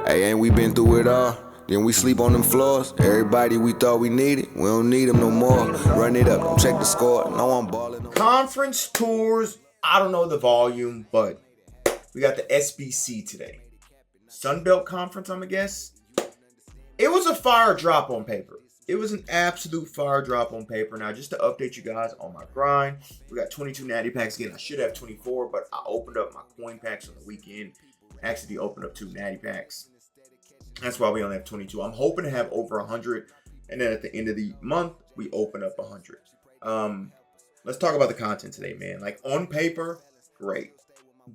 Hey, ain't we been through it all? Then we sleep on them floors. Everybody we thought we needed, we don't need them no more. Run it up, don't check the score. No, I'm balling. Conference tours, I don't know the volume, but we got the SBC today. Sunbelt Conference, I'm going to guess. It was a fire drop on paper. It was an absolute fire drop on paper. Now, just to update you guys on my grind, we got 22 natty packs again. I should have 24, but I opened up my coin packs on the weekend. Actually opened up 2 natty packs. That's why we only have 22. I'm hoping to have over 100. And then at the end of the month, we open up 100. Let's talk about the content today, man. Like, on paper, great.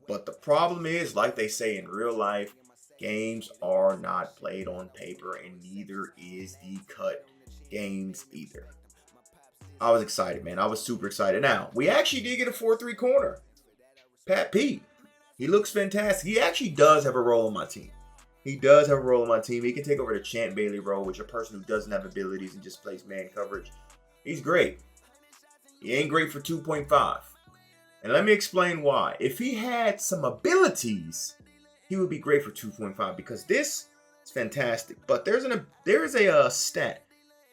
But the problem is, like they say in real life, games are not played on paper, and neither is the cut games either. I was excited, man. I was super excited. Now, we actually did get a 4-3 corner. Pat Pete. He looks fantastic. He actually does have a role on my team. He does have a role on my team. He can take over the Champ Bailey role, which is a person who doesn't have abilities and just plays man coverage. He's great. He ain't great for 2.5. And let me explain why. If he had some abilities, he would be great for 2.5 because this is fantastic. But there is a stat.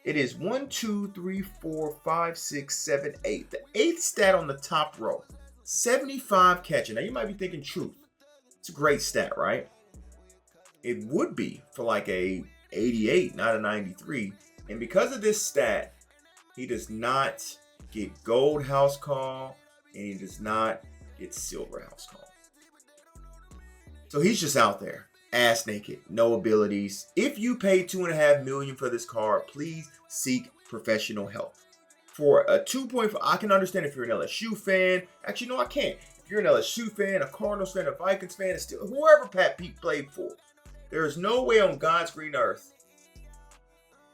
It is 1, 2, 3, 4, 5, 6, 7, 8. The 8th stat on the top row. 75 catching. Now you might be thinking truth. It's a great stat, right? It would be for like a 88, not a 93. And because of this stat, he does not get gold house call and he does not get silver house call. So he's just out there, ass naked, no abilities. If you pay $2.5 million for this card, please seek professional help. For a 2.5, I can understand if you're an LSU fan. Actually, no, I can't. If you're an LSU fan, a Cardinals fan, a Vikings fan, and still whoever Pat Pete played for, there is no way on God's green earth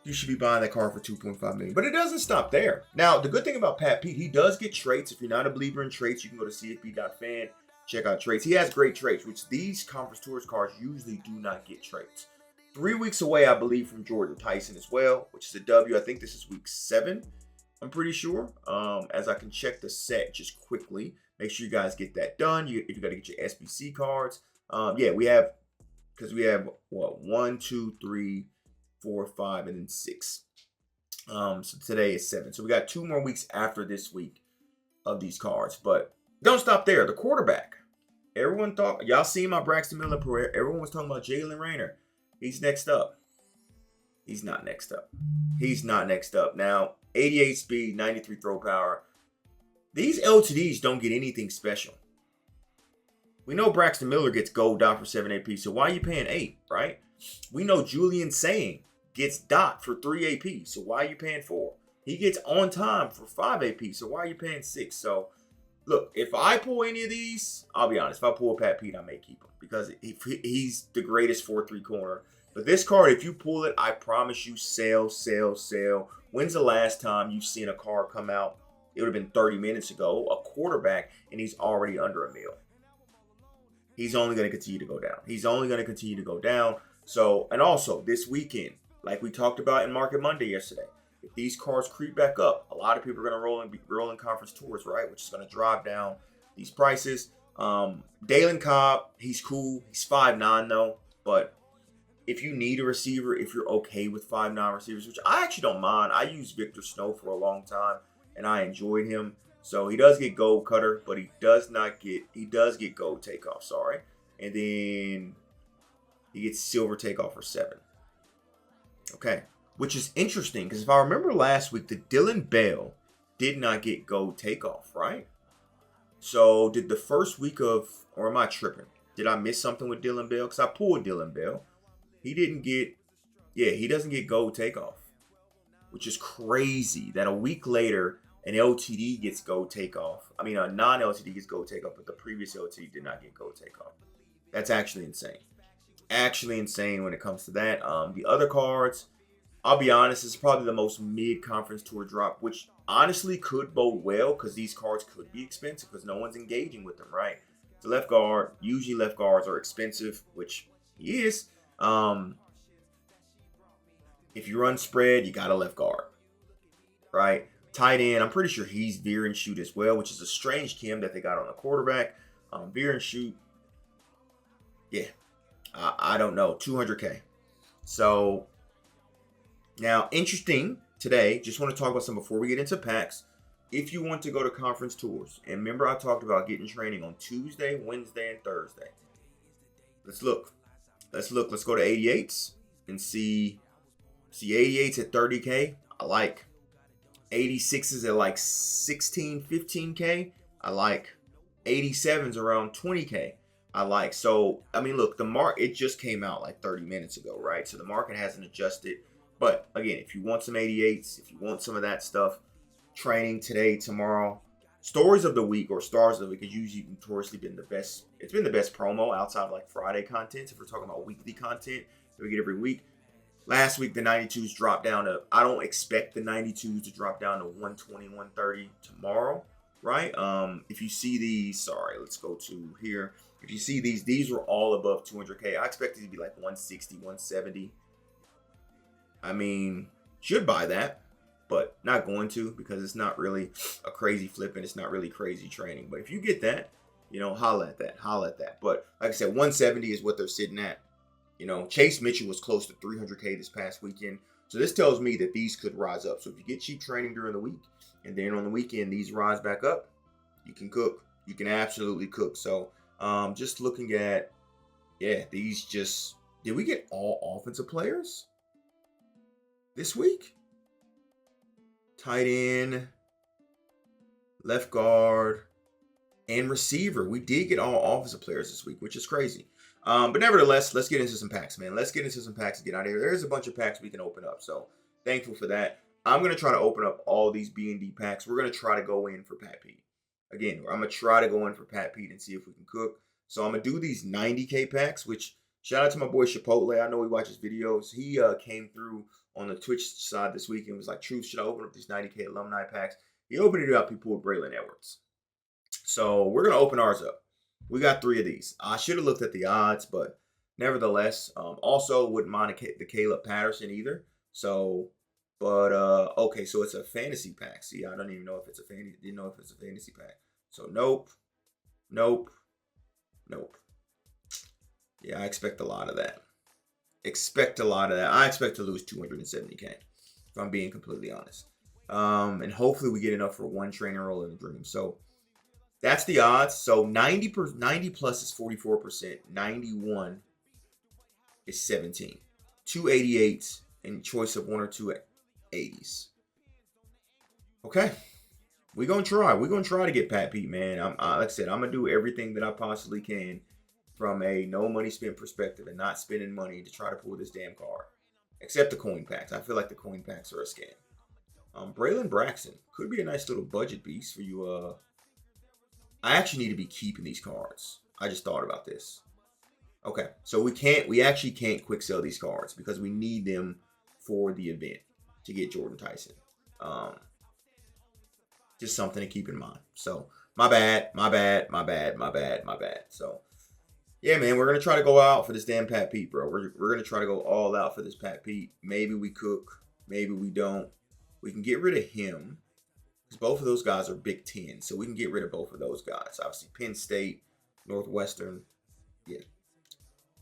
you should be buying that card for $2.5 million. But it doesn't stop there. Now, the good thing about Pat Pete, he does get traits. If you're not a believer in traits, you can go to cfp.fan, check out traits. He has great traits, which these Conference Tours cards usually do not get traits. 3 weeks away, I believe, from Jordan Tyson as well, which is a W. I think this is week 7. I'm pretty sure. As I can check the set just quickly. Make sure you guys get that done. You got to get your SBC cards. Yeah, we have, because we have, what, 1, 2, 3, 4, 5, and then 6. So today is 7. So we got 2 more weeks after this week of these cards. But don't stop there. The quarterback. Everyone thought, y'all seen my Braxton Miller prayer. Everyone was talking about Jalen Raynor. He's next up. He's not next up. He's not next up. Now, 88 speed, 93 throw power. These LTDs don't get anything special. We know Braxton Miller gets gold dot for 7 AP, so why are you paying 8, right? We know Julian Saying gets dot for 3 AP, so why are you paying 4? He gets on time for 5 AP, so why are you paying 6? So, look, if I pull any of these, I'll be honest, if I pull Pat Pete, I may keep him because he's the greatest 4-3 corner. But this card, if you pull it, I promise you, sell, sell, sell. When's the last time you've seen a card come out? It would have been 30 minutes ago, a quarterback, and he's already under $1 million. He's only going to continue to go down. He's only going to continue to go down. So, and also this weekend, like we talked about in Market Monday yesterday, if these cards creep back up, a lot of people are going to be rolling Conference Tours, right? Which is going to drive down these prices. Dalen Cobb, he's cool. He's 5'9" though. But if you need a receiver, if you're okay with 5'9" receivers, which I actually don't mind. I used Victor Snow for a long time and I enjoyed him. So he does get gold cutter, but he does get gold takeoff, sorry. And then he gets silver takeoff for 7. Okay. Which is interesting because if I remember last week, the Dylan Bell did not get gold takeoff, right? So did the first week of, or am I tripping? Did I miss something with Dylan Bell? Because I pulled Dylan Bell. He didn't get, he doesn't get gold takeoff. Which is crazy that a week later, an LTD gets gold takeoff. I mean, a non-LTD gets gold takeoff, but the previous LTD did not get gold takeoff. That's actually insane. Actually insane when it comes to that. The other cards, I'll be honest, this is probably the most mid-conference tour drop, which honestly could bode well because these cards could be expensive because no one's engaging with them, right? The left guard, usually left guards are expensive, which he is. If you run spread, you got a left guard, right? Tight end, I'm pretty sure he's veer and shoot as well, which is a strange chem that they got on the quarterback. Veer and shoot, yeah. I don't know, 200K. So now, interesting today, just want to talk about some before we get into packs. If you want to go to conference tours, and remember I talked about getting training on Tuesday, Wednesday, and Thursday. Let's look. Let's go to 88s and see 88s at 30K. I like. 86s at like 16, 15K. I like. 87s around 20K. I like. So, I mean, look, it just came out like 30 minutes ago, right? So the market hasn't adjusted. But again, if you want some 88s, if you want some of that stuff, training today, tomorrow, stories of the week or stars of the week has usually notoriously been the best. It's been the best promo outside of like Friday content. If we're talking about weekly content that we get every week. Last week, the 92s dropped down to, I don't expect the 92s to drop down to 120, 130 tomorrow, right? If you see these, sorry, let's go to here. If you see these were all above 200K. I expect it to be like 160, 170. I mean, should buy that, but not going to because it's not really a crazy flip and it's not really crazy training. But if you get that, you know, holla at that. But like I said, 170 is what they're sitting at. You know, Chase Mitchell was close to 300K this past weekend. So this tells me that these could rise up. So if you get cheap training during the week and then on the weekend these rise back up, you can cook. You can absolutely cook. So just looking at, yeah, these just, did we get all offensive players this week? Tight end, left guard, and receiver. We did get all offensive players this week, which is crazy. But nevertheless, let's get into some packs, man. Let's get into some packs and get out of here. There's a bunch of packs we can open up, so thankful for that. I'm going to try to open up all these B&D packs. We're going to try to go in for Pat Pete. Again, I'm going to try to go in for Pat Pete and see if we can cook. So I'm going to do these 90K packs, which shout out to my boy Chipotle. I know he watches videos. He came through on the Twitch side this week and was like, Truth, should I open up these 90K alumni packs? He opened it up. He pulled Braylon Edwards. So we're going to open ours up. We got 3 of these. I should have looked at the odds, but nevertheless, also wouldn't mind the Caleb Peterson either. So, but okay, so it's a fantasy pack. See, I don't even know if it's a fantasy. Didn't know if it's a fantasy pack. So nope. Yeah, I expect a lot of that. I expect to lose 270K, if I'm being completely honest. And hopefully we get enough for one trainer roll in the dream. So that's the odds. So 90 plus is 44%. 91 is 17. 288s and choice of 1 or 2 80s. Okay. We're going to try. We're going to try to get Pat Pete, man. Like I said, I'm going to do everything that I possibly can from a no money spent perspective and not spending money to try to pull this damn card. Except the coin packs. I feel like the coin packs are a scam. Braylon Braxton could be a nice little budget beast for you. I actually need to be keeping these cards. I just thought about this. Okay, so we actually can't quick sell these cards because we need them for the event to get Jordan Tyson. Just something to keep in mind. So my bad. So yeah, man, we're gonna try to go out for this damn Pat Pete, bro. We're gonna try to go all out for this Pat Pete. Maybe we cook, maybe we don't. We can get rid of him because both of those guys are Big Ten, so we can get rid of both of those guys. Obviously, Penn State, Northwestern, yeah,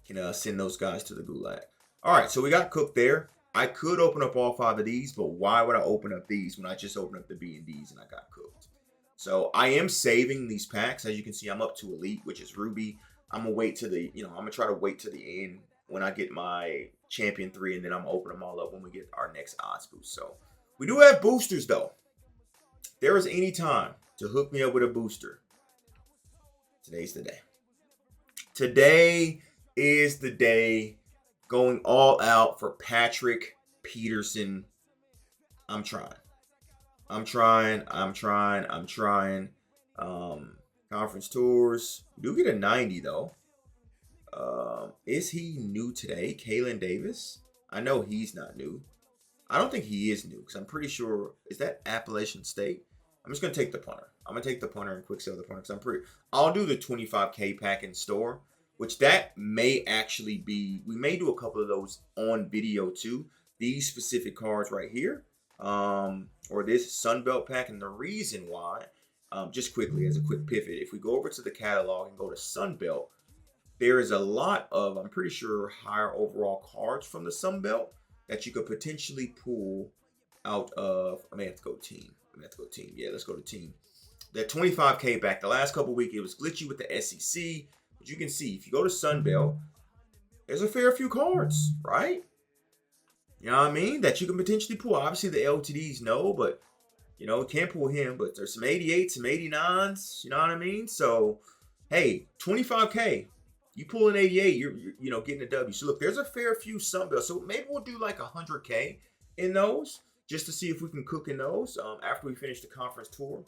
can send those guys to the gulag. All right, so we got Cook there. I could open up all 5 of these, but why would I open up these when I just opened up the B&Ds and I got cooked? So I am saving these packs. As you can see, I'm up to Elite, which is Ruby. I'm gonna wait to I'm gonna try to wait to the end when I get my Champion 3, and then I'm gonna open them all up when we get our next odds boost. So we do have boosters though. If there is any time to hook me up with a booster, today's the day. Today is the day. Going all out for Patrick Peterson. I'm trying. Conference tours. We do get a 90 though. Is he new today? Kalen Davis? I know he's not new. I don't think he is new because I'm pretty sure. Is that Appalachian State? I'm just gonna take the punter. I'm gonna take the punter and quick sell the punter because I'll do the 25K pack in store, which that may actually be. We may do a couple of those on video too. These specific cards right here, or this Sunbelt pack, and the reason why, just quickly as a quick pivot, if we go over to the catalog and go to Sunbelt, there is a lot of, I'm pretty sure, higher overall cards from the Sun Belt that you could potentially pull out of. I may have to go team. Yeah, let's go to team. That 25K back the last couple weeks, it was glitchy with the SEC. But you can see, if you go to Sun Belt, there's a fair few cards, right? You know what I mean? That you can potentially pull. Obviously, the LTDs, no, but, you know, can't pull him. But there's some 88s, some 89s, you know what I mean? So, hey, 25K. You pull an 88, you're you know, getting a W. So, look, there's a fair few Sun Belt. So, maybe we'll do like 100K in those, just to see if we can cook in those after we finish the conference tour,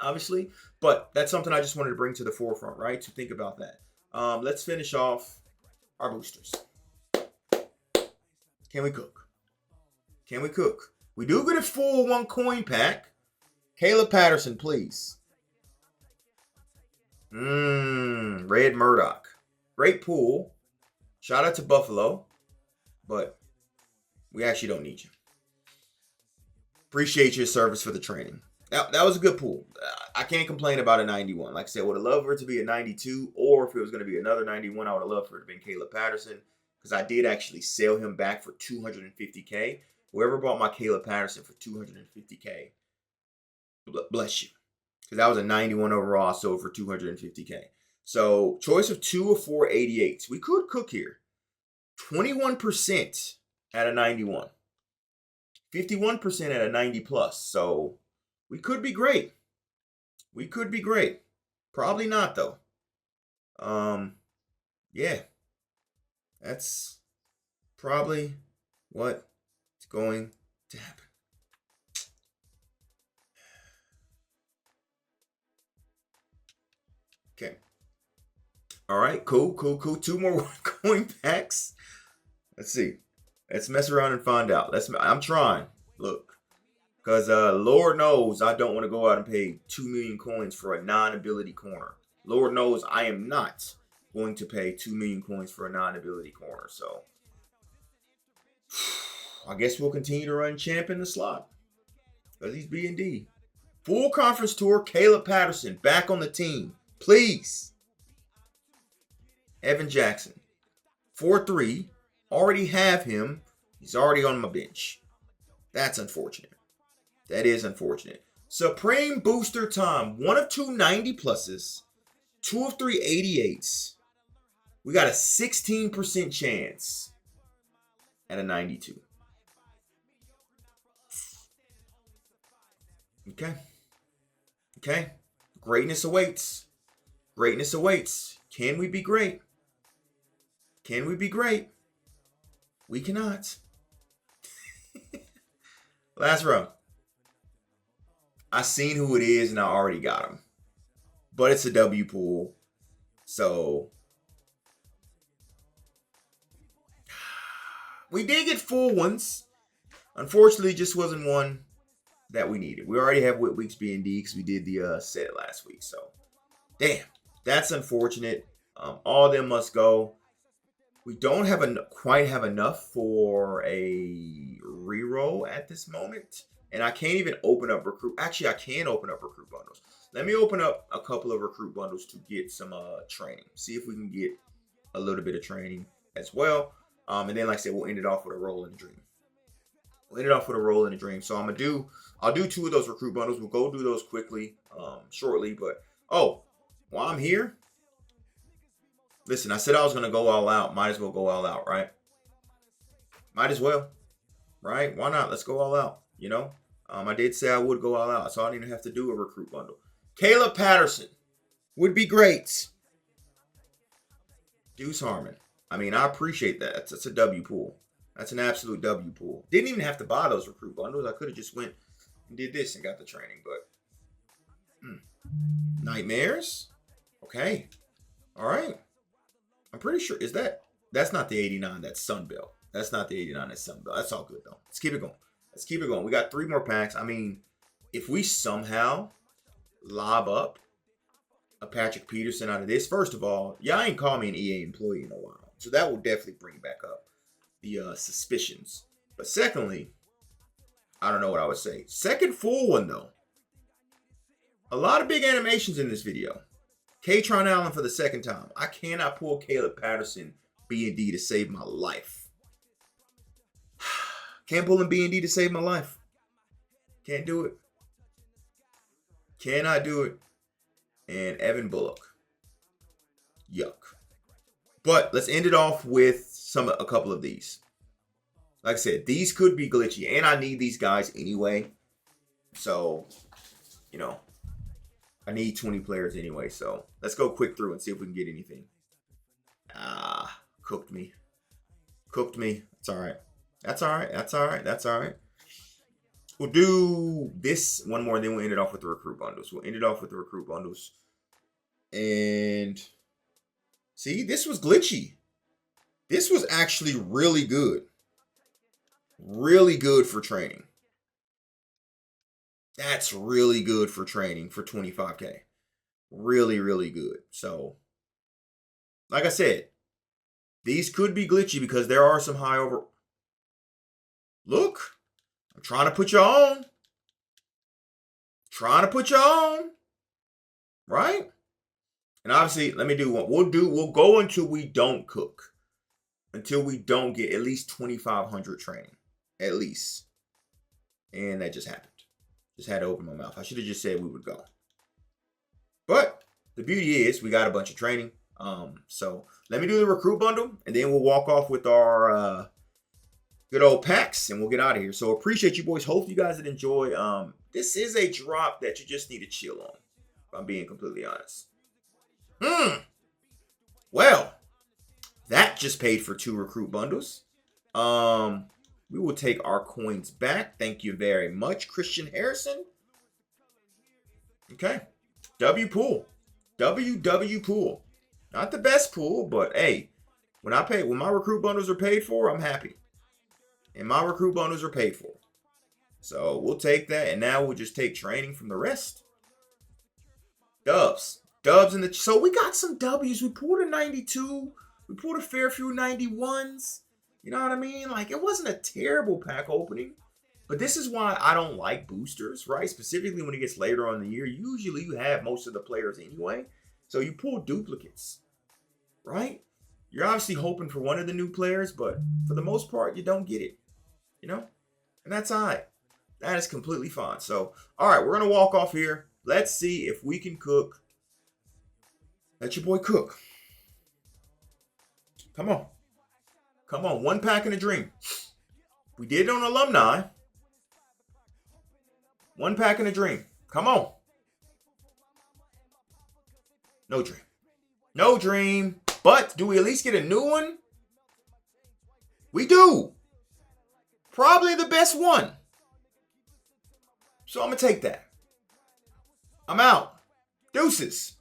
obviously. But that's something I just wanted to bring to the forefront, right? So, think about that. Let's finish off our boosters. Can we cook? Can we cook? We do get a full 1 coin pack. Caleb Peterson, please. Red Murdoch. Great pull. Shout out to Buffalo. But we actually don't need you. Appreciate your service for the training. That was a good pull. I can't complain about a 91. Like I said, would have loved for it to be a 92. Or if it was going to be another 91, I would have loved for it to be Caleb Peterson. Because I did actually sell him back for $250K. Whoever bought my Caleb Peterson for $250K, bless you. Because that was a 91 overall, I sold for $250K. So, choice of 2 or 4 88s. We could cook here. 21% at a 91. 51% at a 90 plus. So, we could be great. We could be great. Probably not, though. Yeah. That's probably what's going to happen. Okay. All right. Cool. 2 more coin packs. Let's see. Let's mess around and find out. I'm trying. Look. Because Lord knows I don't want to go out and pay 2 million coins for a non-ability corner. Lord knows I am not going to pay 2 million coins for a non-ability corner. So, I guess we'll continue to run champ in the slot. Because he's B&D. Full conference tour, Caleb Peterson back on the team. Please. Evan Jackson. 4-3. Already have him. He's already on my bench. That's unfortunate. That is unfortunate. Supreme booster time. 1 of 2 90 pluses. 2 of 3 88s. We got a 16% chance at a 92. Okay. Greatness awaits. Greatness awaits. Can we be great? Can we be great? We cannot. Last row. I seen who it is and I already got him. But it's a W pool. So we did get full ones. Unfortunately, just wasn't one that we needed. We already have Whitweek's B&D because we did the set last week. So, damn, that's unfortunate. All of them must go. We don't quite have enough for a reroll at this moment. And I can't even open up recruit. Actually, I can open up recruit bundles. Let me open up a couple of recruit bundles to get some training. See if we can get a little bit of training as well. And then, like I said, we'll end it off with a roll in the dream. So I'll do 2 of those recruit bundles. We'll go do those quickly, shortly. But, while I'm here, listen, I said I was going to go all out. Might as well go all out, right? Might as well, right? Why not? Let's go all out, you know? I did say I would go all out, so I don't even have to do a recruit bundle. Caleb Peterson would be great. Deuce Harmon. I mean, I appreciate that. That's a W pool. That's an absolute W pool. Didn't even have to buy those recruit bundles. I could have just went and did this and got the training. But Nightmares? Okay. All right. I'm pretty sure. That's not the 89. That's Sunbelt. That's not the 89. That's Sunbelt. That's all good, though. Let's keep it going. We got 3 more packs. I mean, if we somehow lob up a Patrick Peterson out of this, first of all, y'all ain't called me an EA employee in a while. So that will definitely bring back up the suspicions. But secondly, I don't know what I would say. Second full one, though. A lot of big animations in this video. Katron Allen for the second time. I cannot pull Caleb Patterson B&D to save my life. Can't pull him B&D to save my life. Can't do it. Cannot do it. And Evan Bullock. Yuck. But let's end it off with a couple of these. Like I said, these could be glitchy. And I need these guys anyway. So, you know, I need 20 players anyway. So let's go quick through and see if we can get anything. Cooked me. Cooked me. It's all right. That's all right. That's all right. That's all right. We'll do this one more, and then we'll end it off with the recruit bundles. We'll end it off with the recruit bundles. And see, this was glitchy. This was actually really good. Really good for training. That's really good for training for 25K. Really, really good. So, like I said, these could be glitchy because there are some high over. Look, I'm trying to put you on. Trying to put you on. Right? And obviously, let me do what we'll go until we don't cook. Until we don't get at least 2,500 training. At least. And that just happened. Just had to open my mouth. I should have just said we would go. But the beauty is we got a bunch of training. So let me do the recruit bundle, and then we'll walk off with our good old packs, and we'll get out of here. So appreciate you boys. Hope you guys did enjoy. This is a drop that you just need to chill on, if I'm being completely honest. Well, that just paid for 2 recruit bundles. We will take our coins back. Thank you very much, Christian Harrison. Okay. W pool. W pool. Not the best pool, but hey, when my recruit bundles are paid for, I'm happy. And my recruit bundles are paid for. So we'll take that, and now we'll just take training from the rest. Dubs in the. So we got some W's. We pulled a 92. We pulled a fair few 91s. You know what I mean? Like, it wasn't a terrible pack opening. But this is why I don't like boosters, right? Specifically when it gets later on in the year. Usually you have most of the players anyway. So you pull duplicates, right? You're obviously hoping for one of the new players, but for the most part, you don't get it. You know? And that's all right. That is completely fine. So, all right, we're going to walk off here. Let's see if we can cook. Let your boy cook. Come on. Come on. 1 pack and a dream. We did it on alumni. 1 pack and a dream. Come on. No dream. No dream. But do we at least get a new one? We do. Probably the best one. So I'm going to take that. I'm out. Deuces.